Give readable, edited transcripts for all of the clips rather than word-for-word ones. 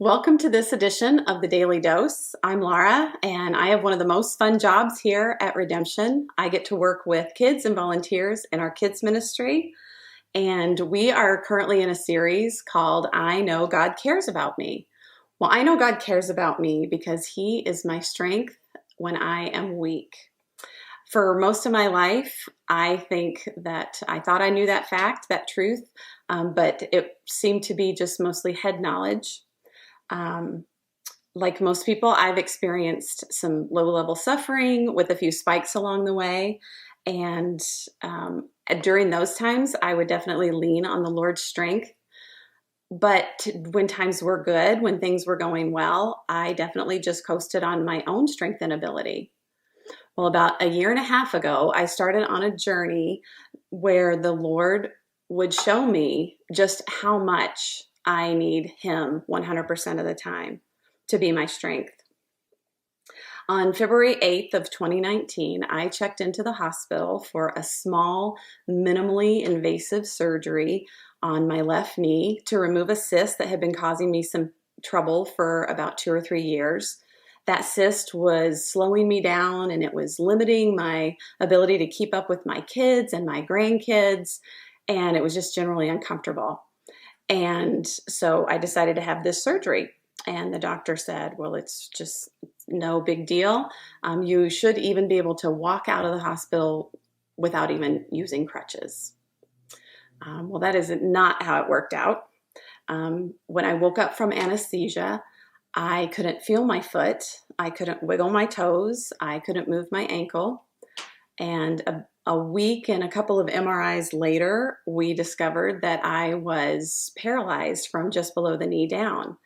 Welcome to this edition of the Daily Dose. I'm Laura, and I have one of the most fun jobs here at Redemption. I get to work with kids and volunteers in our kids ministry, and we are currently in a series called I Know God Cares About Me. Well, I know God cares about me because He is my strength when I am weak. For most of my life, I think that I thought I knew that fact, that truth, but it seemed to be just mostly head knowledge. Like most people, I've experienced some low-level suffering with a few spikes along the way. And during those times, I would definitely lean on the Lord's strength. But when times were good, when things were going well, I definitely just coasted on my own strength and ability. Well, about a year and a half ago, I started on a journey where the Lord would show me just how much I need Him 100% of the time to be my strength. On February 8th of 2019, I checked into the hospital for a small, minimally invasive surgery on my left knee to remove a cyst that had been causing me some trouble for about 2 or 3 years. That cyst was slowing me down, and it was limiting my ability to keep up with my kids and my grandkids, and it was just generally uncomfortable. And so I decided to have this surgery. And the doctor said, well, it's just no big deal. You should even be able to walk out of the hospital without even using crutches. Well, that is not how it worked out. When I woke up from anesthesia, I couldn't feel my foot. I couldn't wiggle my toes. I couldn't move my ankle. And a week and a couple of MRIs later, we discovered that I was paralyzed from just below the knee down.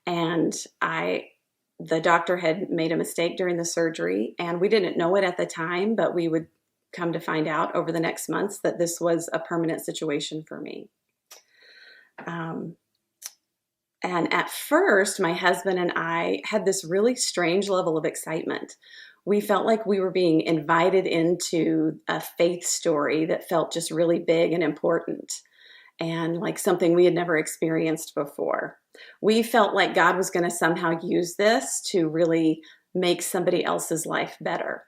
And the doctor had made a mistake during the surgery, and we didn't know it at the time, but we would come to find out over the next months that this was a permanent situation for me. And at first, my husband and I had this really strange level of excitement. We felt like we were being invited into a faith story that felt just really big and important and like something we had never experienced before. We felt like God was going to somehow use this to really make somebody else's life better.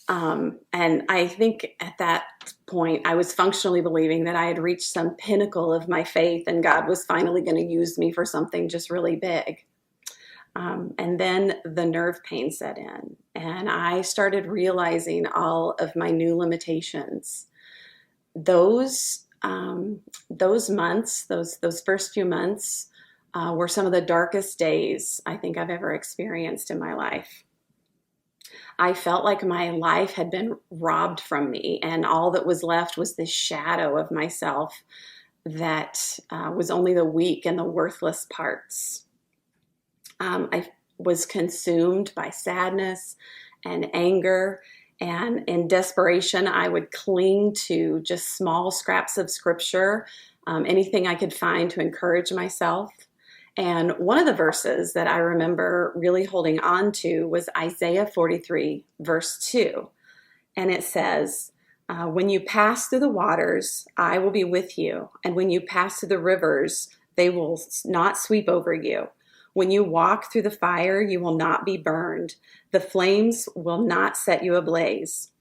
And I think at that point, I was functionally believing that I had reached some pinnacle of my faith and God was finally going to use me for something just really big. And then the nerve pain set in, and I started realizing all of my new limitations. Those months, those first few months, were some of the darkest days I think I've ever experienced in my life. I felt like my life had been robbed from me, and all that was left was this shadow of myself that was only the weak and the worthless parts. I was consumed by sadness and anger, and in desperation, I would cling to just small scraps of scripture, anything I could find to encourage myself. And one of the verses that I remember really holding on to was Isaiah 43, verse 2. And it says, when you pass through the waters, I will be with you. And when you pass through the rivers, they will not sweep over you. When you walk through the fire, you will not be burned. The flames will not set you ablaze.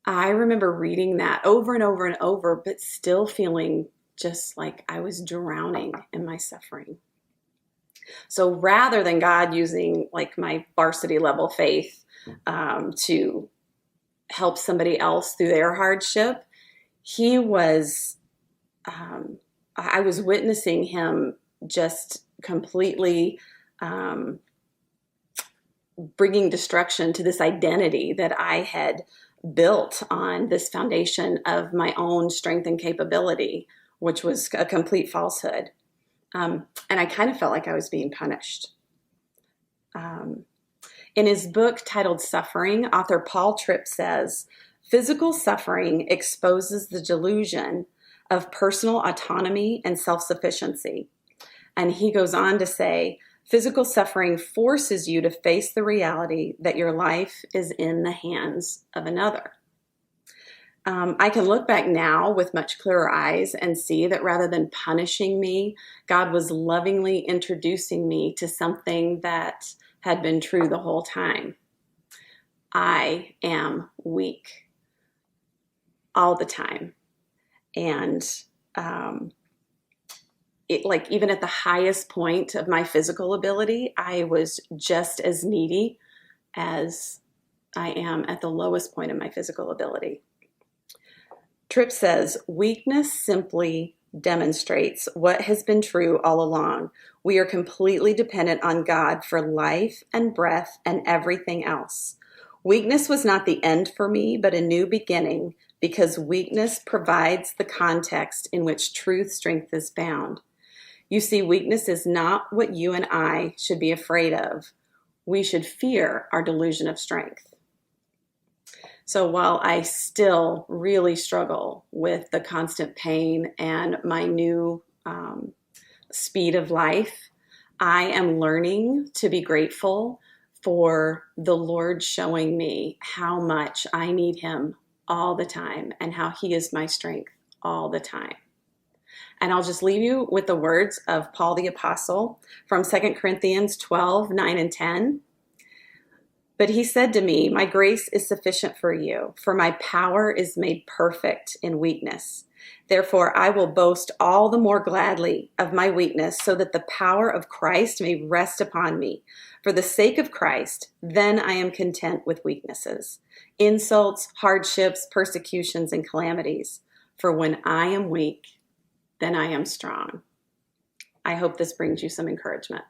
I remember reading that over and over and over, but still feeling just like I was drowning in my suffering. So rather than God using like my varsity level faith to help somebody else through their hardship, I was witnessing Him just completely bringing destruction to this identity that I had built on this foundation of my own strength and capability, which was a complete falsehood. And I kind of felt like I was being punished. In his book titled Suffering, author Paul Tripp says, physical suffering exposes the delusion of personal autonomy and self-sufficiency. And he goes on to say, physical suffering forces you to face the reality that your life is in the hands of another. I can look back now with much clearer eyes and see that rather than punishing me, God was lovingly introducing me to something that had been true the whole time. I am weak all the time. And like even at the highest point of my physical ability, I was just as needy as I am at the lowest point of my physical ability. Tripp says, weakness simply demonstrates what has been true all along. We are completely dependent on God for life and breath and everything else. Weakness was not the end for me, but a new beginning, because weakness provides the context in which truth strength is found. You see, weakness is not what you and I should be afraid of. We should fear our delusion of strength. So while I still really struggle with the constant pain and my new speed of life, I am learning to be grateful for the Lord showing me how much I need Him all the time and how He is my strength all the time. And I'll just leave you with the words of Paul the Apostle from 2 Corinthians 12, 9 and 10. But he said to me, my grace is sufficient for you, for my power is made perfect in weakness. Therefore, I will boast all the more gladly of my weakness, so that the power of Christ may rest upon me. For the sake of Christ, then I am content with weaknesses, insults, hardships, persecutions, and calamities. For when I am weak, then I am strong. I hope this brings you some encouragement.